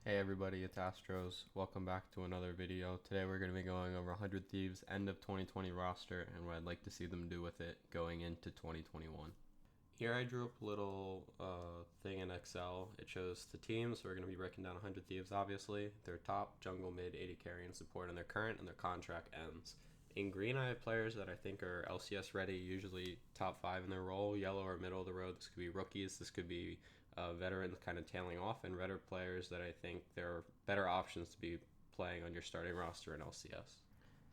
Hey everybody, it's Astros. Welcome back to another video. Today we're going to be going over 100 Thieves end of 2020 roster and what I'd like to see them do with it going into 2021. Here I drew up a little thing in Excel. It shows the teams. So we're going to be breaking down 100 Thieves, obviously. Their top, jungle, mid, AD carry, and support, and their current and their contract ends. In green, I have players that I think are LCS ready, usually top 5 in their role. Yellow or middle of the road. This could be rookies. This could be veterans kind of tailing off, and red are players that I think there are better options to be playing on your starting roster in LCS.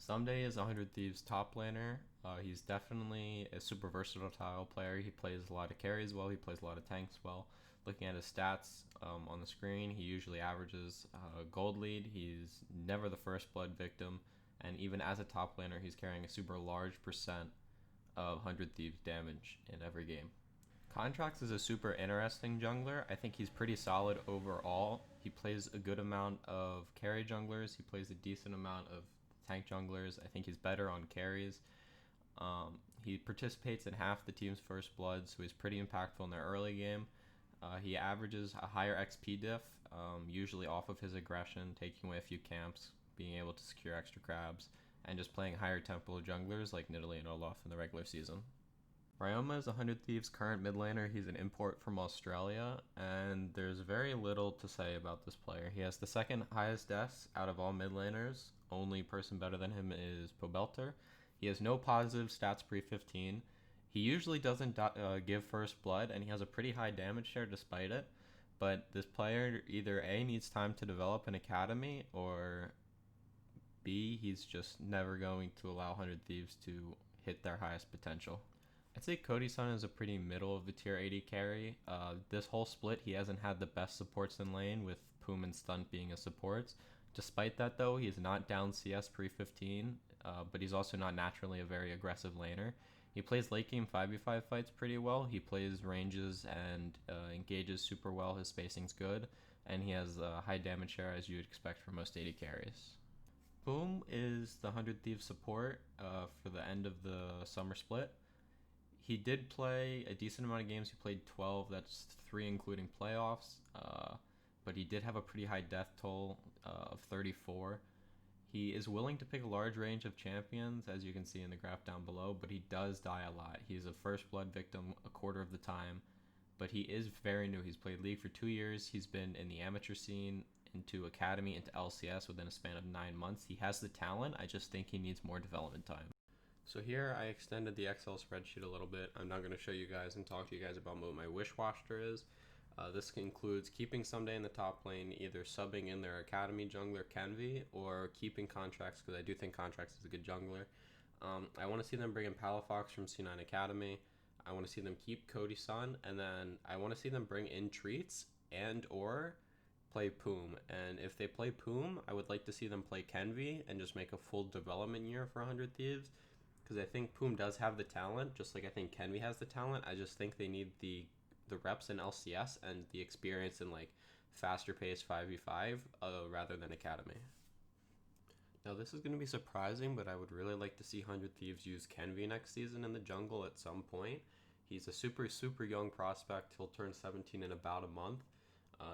Ssumday is 100 Thieves top laner. He's definitely a super versatile player. He plays a lot of carries well. He plays a lot of tanks well. Looking at his stats on the screen, he usually averages gold lead. He's never the first blood victim. And even as a top laner, he's carrying a super large percent of 100 Thieves damage in every game. Contracts is a super interesting jungler. I think he's pretty solid overall. He plays a good amount of carry junglers. He plays a decent amount of tank junglers. I think he's better on carries. He participates in half the team's first blood, so he's pretty impactful in their early game. He averages a higher XP diff, usually off of his aggression, taking away a few camps, being able to secure extra crabs, and just playing higher tempo junglers like Nidalee and Olaf in the regular season. Ryoma is a 100 Thieves current mid laner. He's an import from Australia, and there's very little to say about this player. He has the second highest deaths out of all mid laners. Only person better than him is Pobelter. He has no positive stats pre-15. He usually doesn't give first blood, and he has a pretty high damage share despite it. But this player either A, needs time to develop an academy, or B, he's just never going to allow 100 Thieves to hit their highest potential. I'd say Cody Sun is a pretty middle of the tier 80 carry. This whole split, he hasn't had the best supports in lane, with Poome and Stunt being his supports. Despite that, though, he's not down CS pre-15, but he's also not naturally a very aggressive laner. He plays late game 5v5 fights pretty well. He plays ranges and engages super well. His spacing's good, and he has a high damage share as you'd expect from most 80 carries. Poome is the 100 Thieves support for the end of the summer split. He did play a decent amount of games. He played 12. That's 3 including playoffs. But he did have a pretty high death toll of 34. He is willing to pick a large range of champions, as you can see in the graph down below, but he does die a lot. He's a first blood victim a quarter of the time, but he is very new. He's played League for 2 years. He's been in the amateur scene, into Academy, into LCS within a span of 9 months. He has the talent. I just think he needs more development time. So here I extended the Excel spreadsheet a little bit. I'm now going to show you guys and talk to you guys about what my wish roster is. This includes keeping Ssumday in the top lane, either subbing in their Academy jungler Kenvi, or keeping Contracts, because I do think Contracts is a good jungler. I want to see them bring in Palafox from C9 Academy. I want to see them keep Cody Sun, and then I want to see them bring in Treatz and or play Poome. And if they play Poome, I would like to see them play Kenvi and just make a full development year for 100 Thieves. Because I think Poome does have the talent, just like I think Kenvi has the talent. I just think they need the reps in LCS and the experience in like faster paced 5v5 rather than Academy. Now this is going to be surprising, but I would really like to see 100 Thieves use Kenvi next season in the jungle at some point. He's a super young prospect. He'll turn 17 in about a month.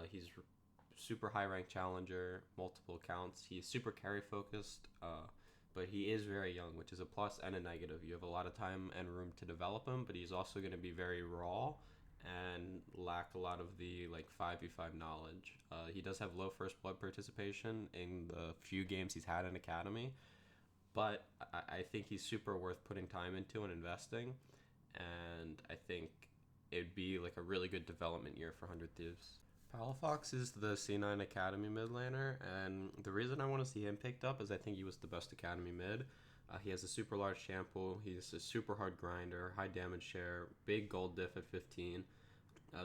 He's super high rank challenger, multiple accounts. He's super carry focused. But he is very young, which is a plus and a negative. You have a lot of time and room to develop him, but he's also going to be very raw and lack a lot of the like 5v5 knowledge. He does have low first blood participation in the few games he's had in Academy, but I think he's super worth putting time into and investing, and I think it'd be like a really good development year for 100 Thieves. Palafox is the C9 Academy mid laner, and the reason I want to see him picked up is I think he was the best Academy mid. He has a super large shampoo, he's a super hard grinder, high damage share, big gold diff at 15.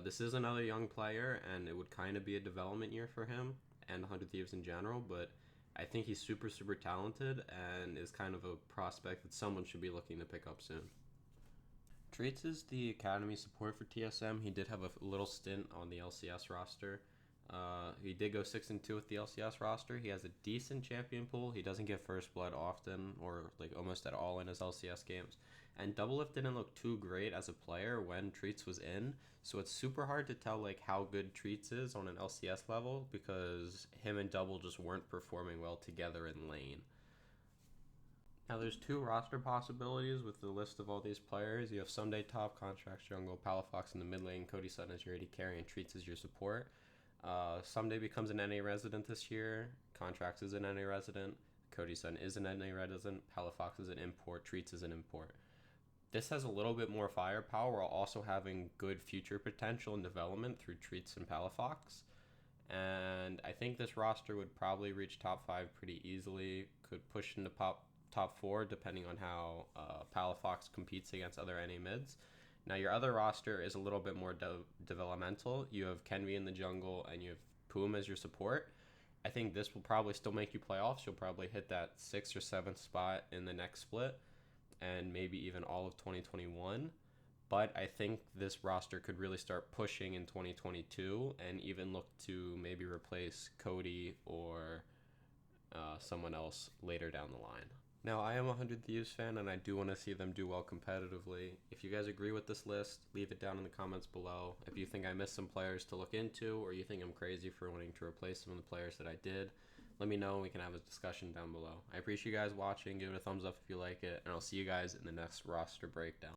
This is another young player, and it would kind of be a development year for him and 100 Thieves in general, but I think he's super talented and is kind of a prospect that someone should be looking to pick up soon. Treatz is the Academy support for TSM. He did have a little stint on the LCS roster. He did go 6-2 with the LCS roster. He has a decent champion pool. He doesn't get first blood often or like almost at all in his LCS games. And Doublelift didn't look too great as a player when Treatz was in, so it's super hard to tell like how good Treatz is on an LCS level because him and Double just weren't performing well together in lane. Now there's 2 roster possibilities with the list of all these players. You have Ssumday top, Contracts jungle, Palafox in the mid lane, Cody Sun as your AD carry, and Treatz as your support. Ssumday becomes an NA resident this year, Contracts is an NA resident, Cody Sun is an NA resident, Palafox is an import, Treatz is an import. This has a little bit more firepower while also having good future potential and development through Treatz and Palafox. And I think this roster would probably reach top 5 pretty easily, could push into top 4 depending on how Palafox competes against other NA mids. Now your other roster is a little bit more developmental. You have Kenvi in the jungle and you have Poome as your support. I think this will probably still make you playoffs. You'll probably hit that 6th or 7th spot in the next split and maybe even all of 2021. But I think this roster could really start pushing in 2022 and even look to maybe replace Cody or someone else later down the line. Now, I am a 100 Thieves fan, and I do want to see them do well competitively. If you guys agree with this list, leave it down in the comments below. If you think I missed some players to look into, or you think I'm crazy for wanting to replace some of the players that I did, let me know and we can have a discussion down below. I appreciate you guys watching. Give it a thumbs up if you like it, and I'll see you guys in the next roster breakdown.